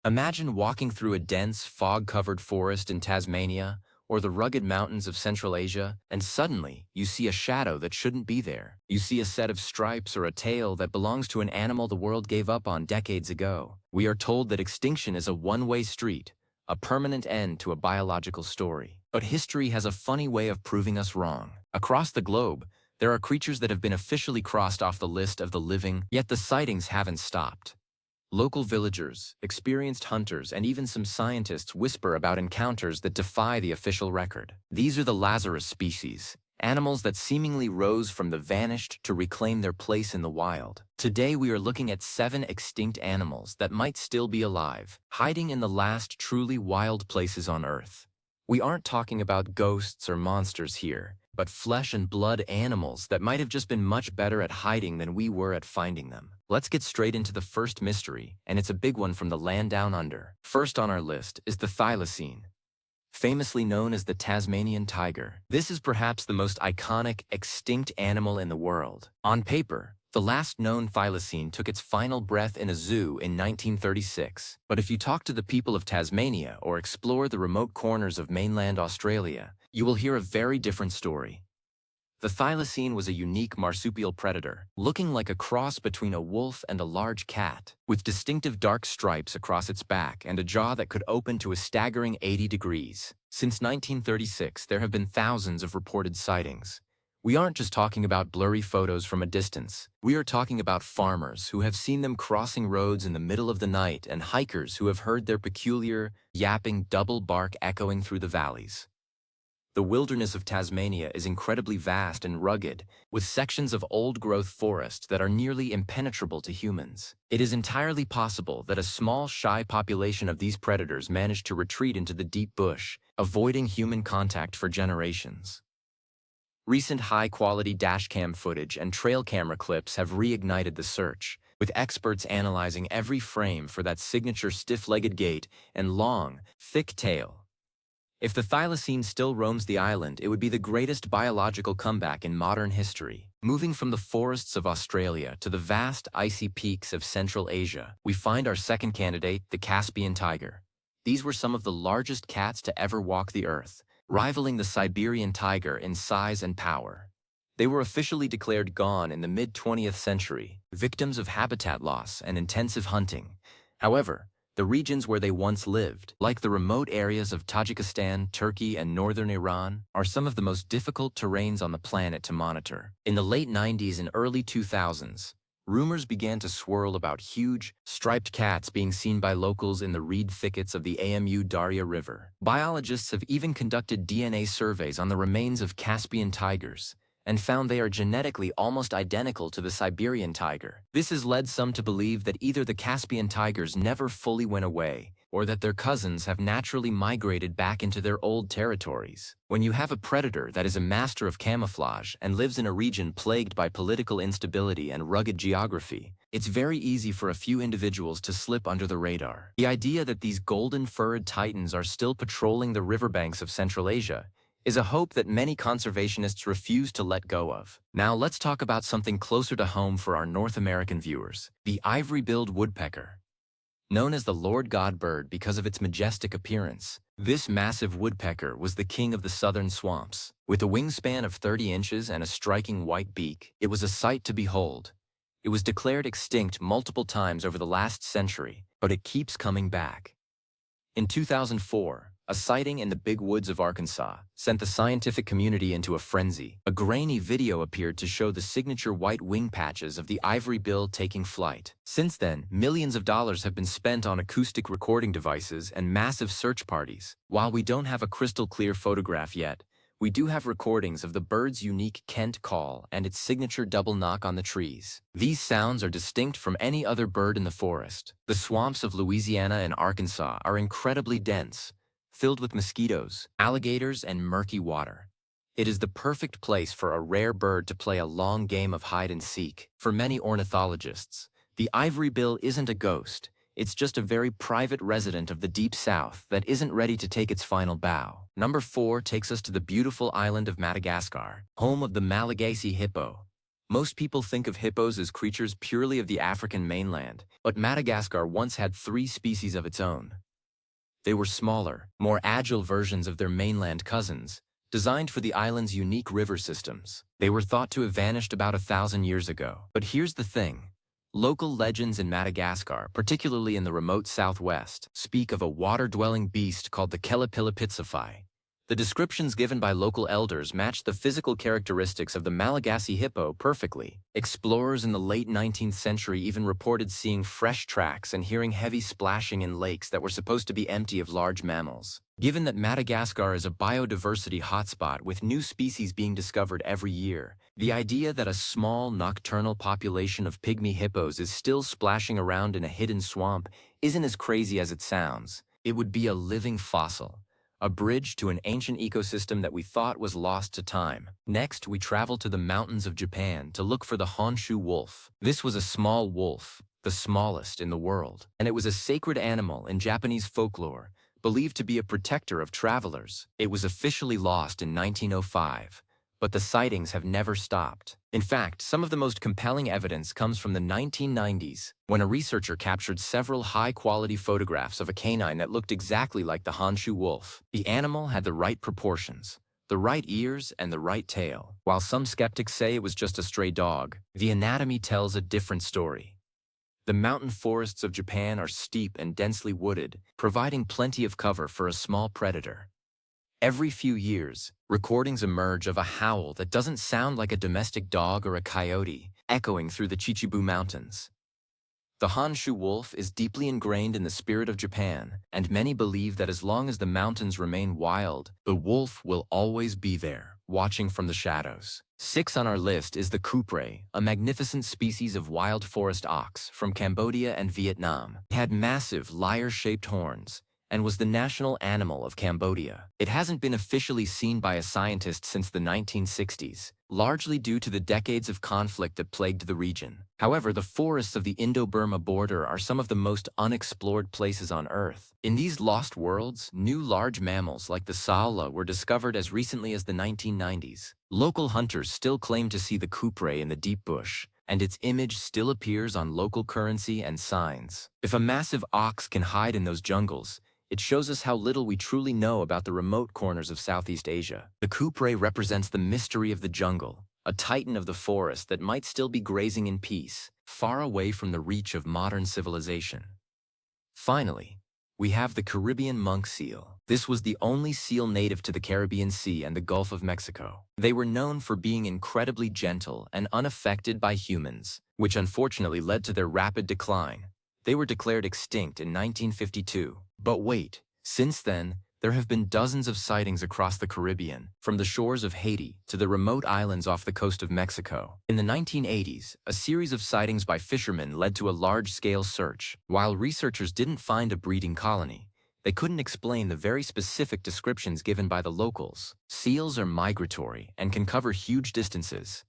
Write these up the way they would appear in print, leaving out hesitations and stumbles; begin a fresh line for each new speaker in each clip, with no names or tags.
Imagine walking through a dense, fog-covered forest in Tasmania or the rugged mountains of Central Asia, and suddenly you see a shadow that shouldn't be there. You see a set of stripes or a tail that belongs to an animal the world gave up on decades ago. We are told that extinction is a one-way street, a permanent end to a biological story. But history has a funny way of proving us wrong. Across the globe, there are creatures that have been officially crossed off the list of the living, yet the sightings haven't stopped. Local villagers, experienced hunters, and even some scientists whisper about encounters that defy the official record. These are the Lazarus species, animals that seemingly rose from the vanished to reclaim their place in the wild. Today we are looking at 7 extinct animals that might still be alive, hiding in the last truly wild places on Earth. We aren't talking about ghosts or monsters here, but flesh and blood animals that might have just been much better at hiding than we were at finding them. Let's get straight into the first mystery, and it's a big one from the land down under. First on our list is the thylacine, famously known as the Tasmanian tiger. This is perhaps the most iconic, extinct animal in the world. On paper, the last known thylacine took its final breath in a zoo in 1936. But if you talk to the people of Tasmania or explore the remote corners of mainland Australia, you will hear a very different story. The thylacine was a unique marsupial predator, looking like a cross between a wolf and a large cat, with distinctive dark stripes across its back and a jaw that could open to a staggering 80 degrees. Since 1936, there have been thousands of reported sightings. We aren't just talking about blurry photos from a distance. We are talking about farmers who have seen them crossing roads in the middle of the night and hikers who have heard their peculiar, yapping double bark echoing through the valleys. The wilderness of Tasmania is incredibly vast and rugged, with sections of old-growth forest that are nearly impenetrable to humans. It is entirely possible that a small, shy population of these predators managed to retreat into the deep bush, avoiding human contact for generations. Recent high-quality dashcam footage and trail camera clips have reignited the search, with experts analyzing every frame for that signature stiff-legged gait and long, thick tail. If the thylacine still roams the island, it would be the greatest biological comeback in modern history. Moving from the forests of Australia to the vast icy peaks of Central Asia, we find our second candidate, the Caspian tiger. These were some of the largest cats to ever walk the earth, rivaling the Siberian tiger in size and power. They were officially declared gone in the mid-20th century, victims of habitat loss and intensive hunting. However, the regions where they once lived, like the remote areas of Tajikistan, Turkey, and northern Iran, are some of the most difficult terrains on the planet to monitor. In the late 90s and early 2000s, rumors began to swirl about huge, striped cats being seen by locals in the reed thickets of the Amu Darya River. Biologists have even conducted DNA surveys on the remains of Caspian tigers, and found they are genetically almost identical to the Siberian tiger. This has led some to believe that either the Caspian tigers never fully went away, or that their cousins have naturally migrated back into their old territories. When you have a predator that is a master of camouflage and lives in a region plagued by political instability and rugged geography, it's very easy for a few individuals to slip under the radar. The idea that these golden-furred titans are still patrolling the riverbanks of Central Asia is a hope that many conservationists refuse to let go of. Now let's talk about something closer to home for our North American viewers, the ivory-billed woodpecker. Known as the Lord God bird because of its majestic appearance, this massive woodpecker was the king of the southern swamps. With a wingspan of 30 inches and a striking white beak, it was a sight to behold. It was declared extinct multiple times over the last century, but it keeps coming back. In 2004, a sighting in the big woods of Arkansas sent the scientific community into a frenzy. A grainy video appeared to show the signature white wing patches of the ivory bill taking flight. Since then, millions of dollars have been spent on acoustic recording devices and massive search parties. While we don't have a crystal-clear photograph yet, we do have recordings of the bird's unique Kent call and its signature double knock on the trees. These sounds are distinct from any other bird in the forest. The swamps of Louisiana and Arkansas are incredibly dense, filled with mosquitoes, alligators, and murky water. It is the perfect place for a rare bird to play a long game of hide-and-seek. For many ornithologists, the ivory bill isn't a ghost. It's just a very private resident of the Deep South that isn't ready to take its final bow. Number 4 takes us to the beautiful island of Madagascar, home of the Malagasy hippo. Most people think of hippos as creatures purely of the African mainland, but Madagascar once had three species of its own. They were smaller, more agile versions of their mainland cousins, designed for the island's unique river systems. They were thought to have vanished about 1,000 years ago. But here's the thing. Local legends in Madagascar, particularly in the remote southwest, speak of a water-dwelling beast called the Kelapilapitsafai. The descriptions given by local elders match the physical characteristics of the Malagasy hippo perfectly. Explorers in the late 19th century even reported seeing fresh tracks and hearing heavy splashing in lakes that were supposed to be empty of large mammals. Given that Madagascar is a biodiversity hotspot with new species being discovered every year, the idea that a small nocturnal population of pygmy hippos is still splashing around in a hidden swamp isn't as crazy as it sounds. It would be a living fossil, a bridge to an ancient ecosystem that we thought was lost to time. Next, we travel to the mountains of Japan to look for the Honshu wolf. This was a small wolf, the smallest in the world, and it was a sacred animal in Japanese folklore, believed to be a protector of travelers. It was officially lost in 1905, but the sightings have never stopped. In fact, some of the most compelling evidence comes from the 1990s, when a researcher captured several high-quality photographs of a canine that looked exactly like the Honshu wolf. The animal had the right proportions, the right ears, and the right tail. While some skeptics say it was just a stray dog, the anatomy tells a different story. The mountain forests of Japan are steep and densely wooded, providing plenty of cover for a small predator. Every few years, recordings emerge of a howl that doesn't sound like a domestic dog or a coyote, echoing through the Chichibu Mountains. The Honshu wolf is deeply ingrained in the spirit of Japan, and many believe that as long as the mountains remain wild, the wolf will always be there, watching from the shadows. 6 on our list is the kupre, a magnificent species of wild forest ox from Cambodia and Vietnam. It had massive, lyre-shaped horns and was the national animal of Cambodia. It hasn't been officially seen by a scientist since the 1960s, largely due to the decades of conflict that plagued the region. However, the forests of the Indo-Burma border are some of the most unexplored places on Earth. In these lost worlds, new large mammals like the saola were discovered as recently as the 1990s. Local hunters still claim to see the kupre in the deep bush, and its image still appears on local currency and signs. If a massive ox can hide in those jungles, it shows us how little we truly know about the remote corners of Southeast Asia. The kupre represents the mystery of the jungle, a titan of the forest that might still be grazing in peace, far away from the reach of modern civilization. Finally, we have the Caribbean monk seal. This was the only seal native to the Caribbean Sea and the Gulf of Mexico. They were known for being incredibly gentle and unaffected by humans, which unfortunately led to their rapid decline. They were declared extinct in 1952. But wait, since then, there have been dozens of sightings across the Caribbean, from the shores of Haiti to the remote islands off the coast of Mexico. In the 1980s, a series of sightings by fishermen led to a large-scale search. While researchers didn't find a breeding colony, they couldn't explain the very specific descriptions given by the locals. Seals are migratory and can cover huge distances.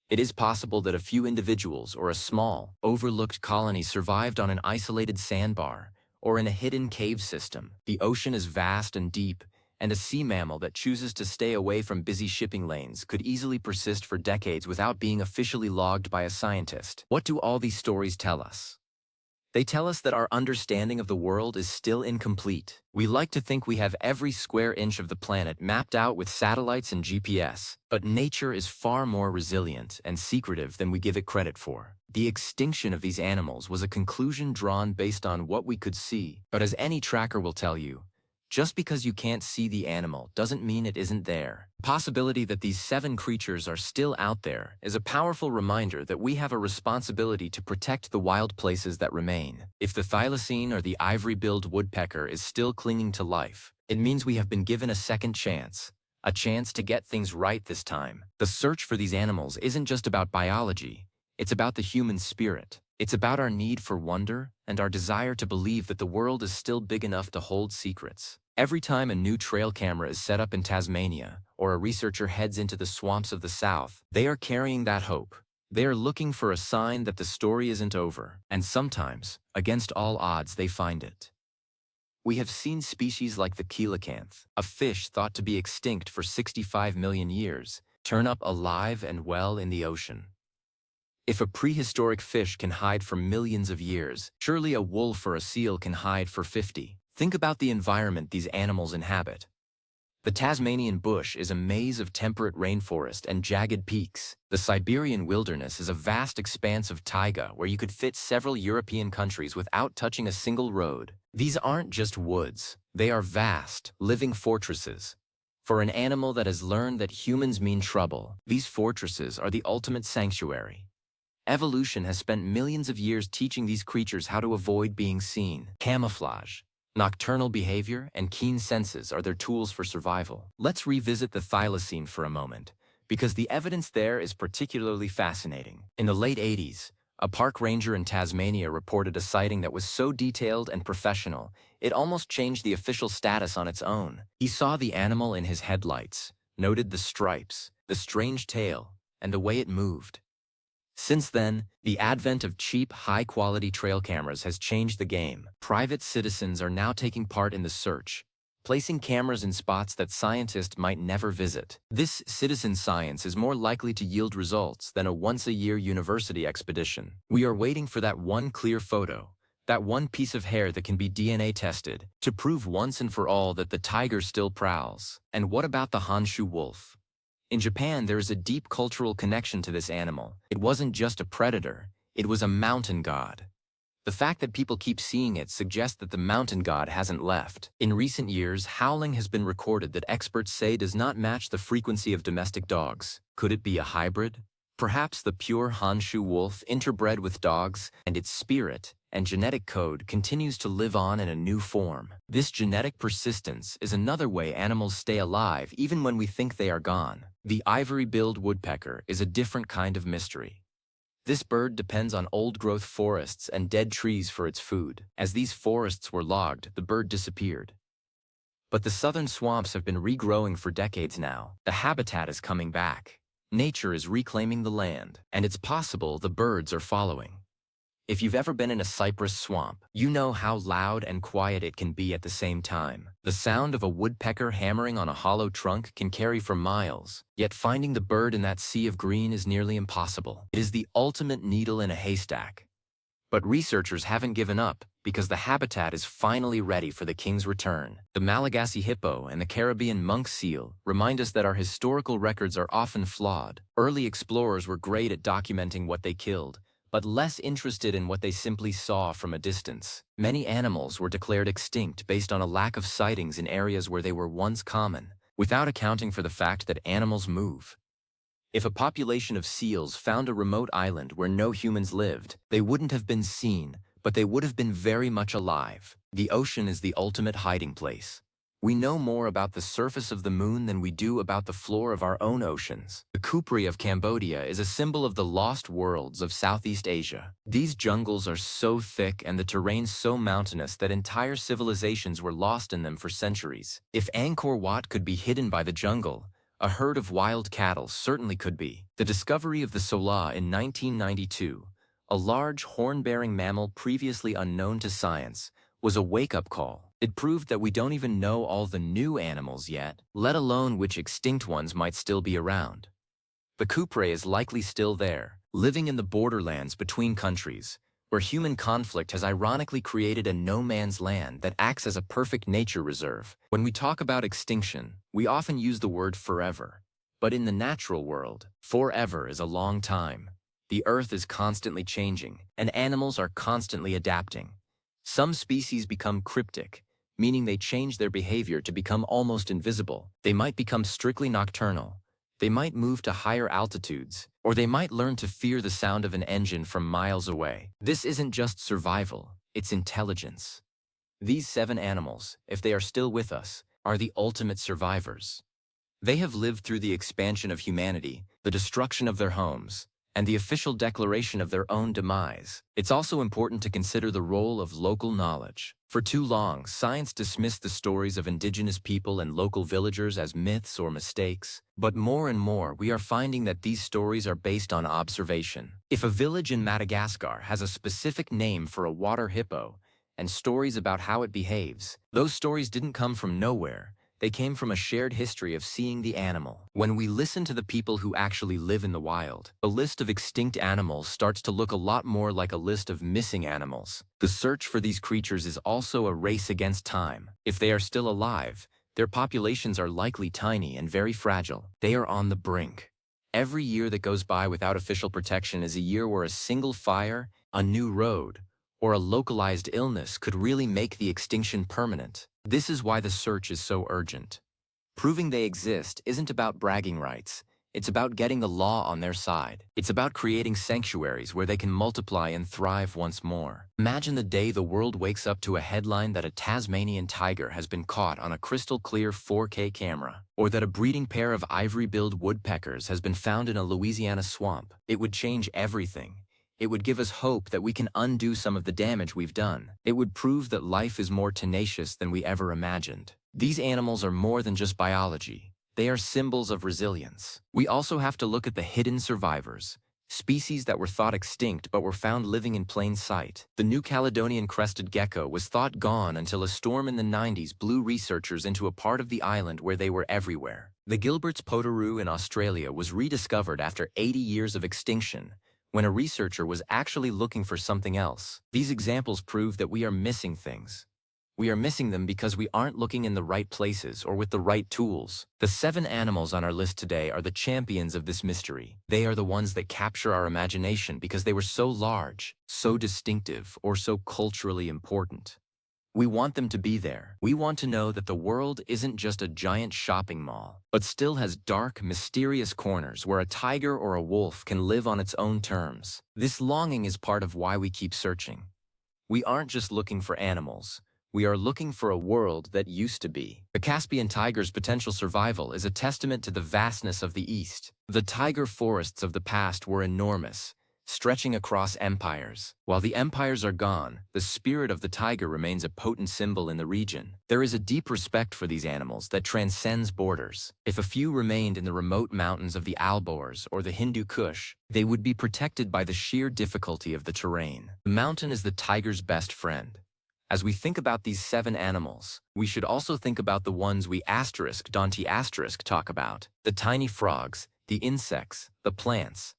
It is possible that a few individuals or a small, overlooked colony survived on an isolated sandbar or in a hidden cave system. The ocean is vast and deep, and a sea mammal that chooses to stay away from busy shipping lanes could easily persist for decades without being officially logged by a scientist. What do all these stories tell us? They tell us that our understanding of the world is still incomplete. We like to think we have every square inch of the planet mapped out with satellites and GPS, but nature is far more resilient and secretive than we give it credit for. The extinction of these animals was a conclusion drawn based on what we could see, but as any tracker will tell you, just because you can't see the animal doesn't mean it isn't there. The possibility that these 7 creatures are still out there is a powerful reminder that we have a responsibility to protect the wild places that remain. If the thylacine or the ivory-billed woodpecker is still clinging to life, it means we have been given a second chance, a chance to get things right this time. The search for these animals isn't just about biology, it's about the human spirit. It's about our need for wonder and our desire to believe that the world is still big enough to hold secrets. Every time a new trail camera is set up in Tasmania or a researcher heads into the swamps of the South, they are carrying that hope. They are looking for a sign that the story isn't over, and sometimes, against all odds, they find it. We have seen species like the coelacanth, a fish thought to be extinct for 65 million years, turn up alive and well in the ocean. If a prehistoric fish can hide for millions of years, surely a wolf or a seal can hide for 50. Think about the environment these animals inhabit. The Tasmanian bush is a maze of temperate rainforest and jagged peaks. The Siberian wilderness is a vast expanse of taiga where you could fit several European countries without touching a single road. These aren't just woods. They are vast, living fortresses. For an animal that has learned that humans mean trouble, these fortresses are the ultimate sanctuary. Evolution has spent millions of years teaching these creatures how to avoid being seen. Camouflage, nocturnal behavior, and keen senses are their tools for survival. Let's revisit the thylacine for a moment, because the evidence there is particularly fascinating. In the late 80s, a park ranger in Tasmania reported a sighting that was so detailed and professional, it almost changed the official status on its own. He saw the animal in his headlights, noted the stripes, the strange tail, and the way it moved. Since then, the advent of cheap, high-quality trail cameras has changed the game. Private citizens are now taking part in the search, placing cameras in spots that scientists might never visit. This citizen science is more likely to yield results than a once-a-year university expedition. We are waiting for that one clear photo, that one piece of hair that can be DNA tested, to prove once and for all that the tiger still prowls. And what about the Honshu wolf? In Japan, there is a deep cultural connection to this animal. It wasn't just a predator, it was a mountain god. The fact that people keep seeing it suggests that the mountain god hasn't left. In recent years, howling has been recorded that experts say does not match the frequency of domestic dogs. Could it be a hybrid? Perhaps the pure Honshu wolf interbred with dogs, and its spirit and genetic code continues to live on in a new form. This genetic persistence is another way animals stay alive even when we think they are gone. The ivory-billed woodpecker is a different kind of mystery. This bird depends on old-growth forests and dead trees for its food. As these forests were logged, the bird disappeared. But the southern swamps have been regrowing for decades now. The habitat is coming back. Nature is reclaiming the land, and it's possible the birds are following. If you've ever been in a cypress swamp, you know how loud and quiet it can be at the same time. The sound of a woodpecker hammering on a hollow trunk can carry for miles, yet finding the bird in that sea of green is nearly impossible. It is the ultimate needle in a haystack. But researchers haven't given up because the habitat is finally ready for the king's return. The Malagasy hippo and the Caribbean monk seal remind us that our historical records are often flawed. Early explorers were great at documenting what they killed, but less interested in what they simply saw from a distance. Many animals were declared extinct based on a lack of sightings in areas where they were once common, without accounting for the fact that animals move. If a population of seals found a remote island where no humans lived, they wouldn't have been seen, but they would have been very much alive. The ocean is the ultimate hiding place. We know more about the surface of the moon than we do about the floor of our own oceans. The Kupri of Cambodia is a symbol of the lost worlds of Southeast Asia. These jungles are so thick and the terrain so mountainous that entire civilizations were lost in them for centuries. If Angkor Wat could be hidden by the jungle, a herd of wild cattle certainly could be. The discovery of the Sola in 1992, a large horn-bearing mammal previously unknown to science, was a wake-up call. It proved that we don't even know all the new animals yet, let alone which extinct ones might still be around. The Kupre is likely still there, living in the borderlands between countries, where human conflict has ironically created a no-man's land that acts as a perfect nature reserve. When we talk about extinction, we often use the word forever. But in the natural world, forever is a long time. The Earth is constantly changing, and animals are constantly adapting. Some species become cryptic, meaning they change their behavior to become almost invisible. They might become strictly nocturnal. They might move to higher altitudes, or they might learn to fear the sound of an engine from miles away. This isn't just survival, it's intelligence. These 7 animals, if they are still with us, are the ultimate survivors. They have lived through the expansion of humanity, the destruction of their homes, and the official declaration of their own demise. It's also important to consider the role of local knowledge. For too long, science dismissed the stories of indigenous people and local villagers as myths or mistakes, but more and more we are finding that these stories are based on observation. If a village in Madagascar has a specific name for a water hippo and stories about how it behaves, those stories didn't come from nowhere. They came from a shared history of seeing the animal. When we listen to the people who actually live in the wild, the list of extinct animals starts to look a lot more like a list of missing animals. The search for these creatures is also a race against time. If they are still alive, their populations are likely tiny and very fragile. They are on the brink. Every year that goes by without official protection is a year where a single fire, a new road, or a localized illness could really make the extinction permanent. This is why the search is so urgent. Proving they exist isn't about bragging rights. It's about getting the law on their side. It's about creating sanctuaries where they can multiply and thrive once more. Imagine the day the world wakes up to a headline that a Tasmanian tiger has been caught on a crystal-clear 4K camera, or that a breeding pair of ivory-billed woodpeckers has been found in a Louisiana swamp. It would change everything. It would give us hope that we can undo some of the damage we've done. It would prove that life is more tenacious than we ever imagined. These animals are more than just biology. They are symbols of resilience. We also have to look at the hidden survivors, species that were thought extinct but were found living in plain sight. The New Caledonian crested gecko was thought gone until a storm in the 90s blew researchers into a part of the island where they were everywhere. The Gilbert's potoroo in Australia was rediscovered after 80 years of extinction, when a researcher was actually looking for something else. These examples prove that we are missing things. We are missing them because we aren't looking in the right places or with the right tools. The 7 animals on our list today are the champions of this mystery. They are the ones that capture our imagination because they were so large, so distinctive, or so culturally important. We want them to be there. We want to know that the world isn't just a giant shopping mall, but still has dark, mysterious corners where a tiger or a wolf can live on its own terms. This longing is part of why we keep searching. We aren't just looking for animals. We are looking for a world that used to be. The Caspian tiger's potential survival is a testament to the vastness of the East. The tiger forests of the past were enormous, stretching across empires. While the empires are gone, the spirit of the tiger remains a potent symbol in the region. There is a deep respect for these animals that transcends borders. If a few remained in the remote mountains of the Alborz or the Hindu Kush, they would be protected by the sheer difficulty of the terrain. The mountain is the tiger's best friend. As we think about these 7 animals, we should also think about the ones we *Dante* talk about. The tiny frogs, the insects, the plants.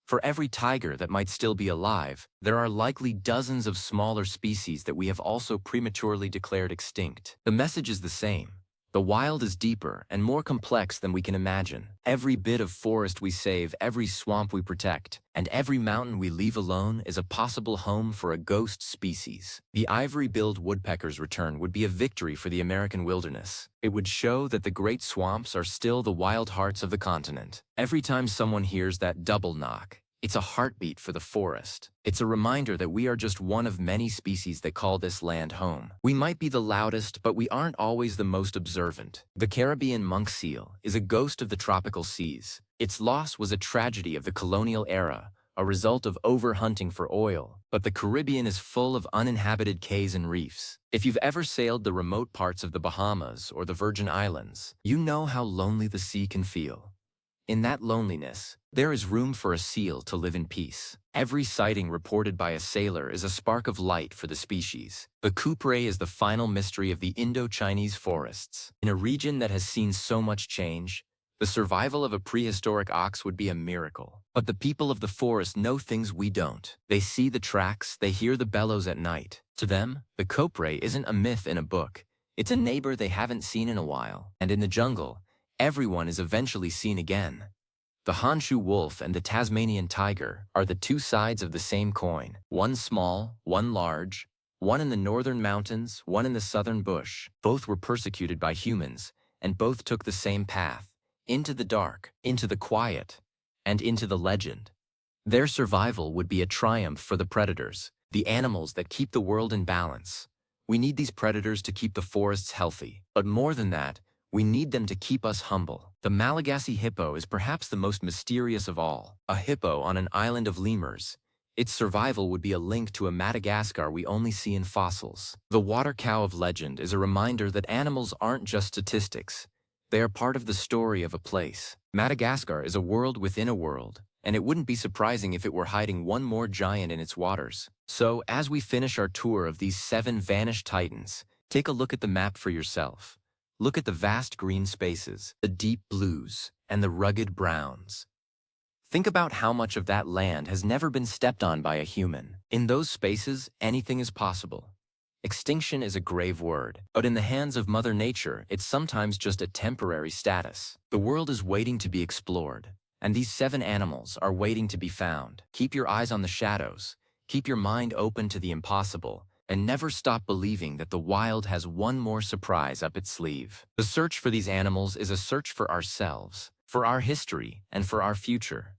For every tiger that might still be alive, there are likely dozens of smaller species that we have also prematurely declared extinct. The message is the same. The wild is deeper and more complex than we can imagine. Every bit of forest we save, every swamp we protect, and every mountain we leave alone is a possible home for a ghost species. The ivory-billed woodpecker's return would be a victory for the American wilderness. It would show that the great swamps are still the wild hearts of the continent. Every time someone hears that double knock, it's a heartbeat for the forest. It's a reminder that we are just one of many species that call this land home. We might be the loudest, but we aren't always the most observant. The Caribbean monk seal is a ghost of the tropical seas. Its loss was a tragedy of the colonial era, a result of overhunting for oil. But the Caribbean is full of uninhabited cays and reefs. If you've ever sailed the remote parts of the Bahamas or the Virgin Islands, you know how lonely the sea can feel. In that loneliness, there is room for a seal to live in peace. Every sighting reported by a sailor is a spark of light for the species. The couperet is the final mystery of the Indo-Chinese forests. In a region that has seen so much change, the survival of a prehistoric ox would be a miracle. But the people of the forest know things we don't. They see the tracks, they hear the bellows at night. To them, the couperet isn't a myth in a book. It's a neighbor they haven't seen in a while. And in the jungle, everyone is eventually seen again. The Honshu wolf and the Tasmanian tiger are the 2 sides of the same coin. One small, one large, one in the northern mountains, one in the southern bush. Both were persecuted by humans, and both took the same path, into the dark, into the quiet, and into the legend. Their survival would be a triumph for the predators, the animals that keep the world in balance. We need these predators to keep the forests healthy, but more than that, we need them to keep us humble. The Malagasy hippo is perhaps the most mysterious of all. A hippo on an island of lemurs. Its survival would be a link to a Madagascar we only see in fossils. The water cow of legend is a reminder that animals aren't just statistics. They are part of the story of a place. Madagascar is a world within a world, and it wouldn't be surprising if it were hiding one more giant in its waters. So, as we finish our tour of these 7 vanished titans, take a look at the map for yourself. Look at the vast green spaces, the deep blues, and the rugged browns. Think about how much of that land has never been stepped on by a human. In those spaces, anything is possible. Extinction is a grave word, but in the hands of Mother Nature, it's sometimes just a temporary status. The world is waiting to be explored, and these 7 animals are waiting to be found. Keep your eyes on the shadows, keep your mind open to the impossible, and never stop believing that the wild has one more surprise up its sleeve. The search for these animals is a search for ourselves, for our history, and for our future.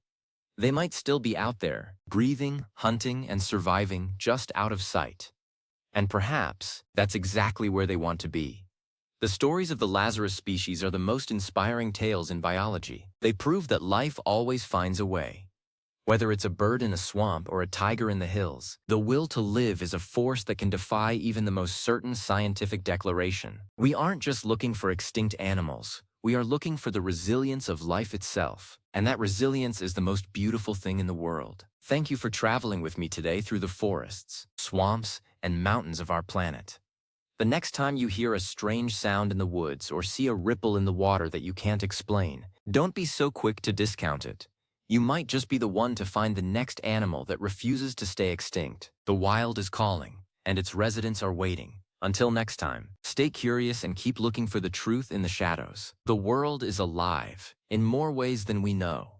They might still be out there, breathing, hunting, and surviving just out of sight. And perhaps that's exactly where they want to be. The stories of the Lazarus species are the most inspiring tales in biology. They prove that life always finds a way. Whether it's a bird in a swamp or a tiger in the hills, the will to live is a force that can defy even the most certain scientific declaration. We aren't just looking for extinct animals. We are looking for the resilience of life itself. And that resilience is the most beautiful thing in the world. Thank you for traveling with me today through the forests, swamps, and mountains of our planet. The next time you hear a strange sound in the woods or see a ripple in the water that you can't explain, don't be so quick to discount it. You might just be the one to find the next animal that refuses to stay extinct. The wild is calling, and its residents are waiting. Until next time, stay curious and keep looking for the truth in the shadows. The world is alive, in more ways than we know.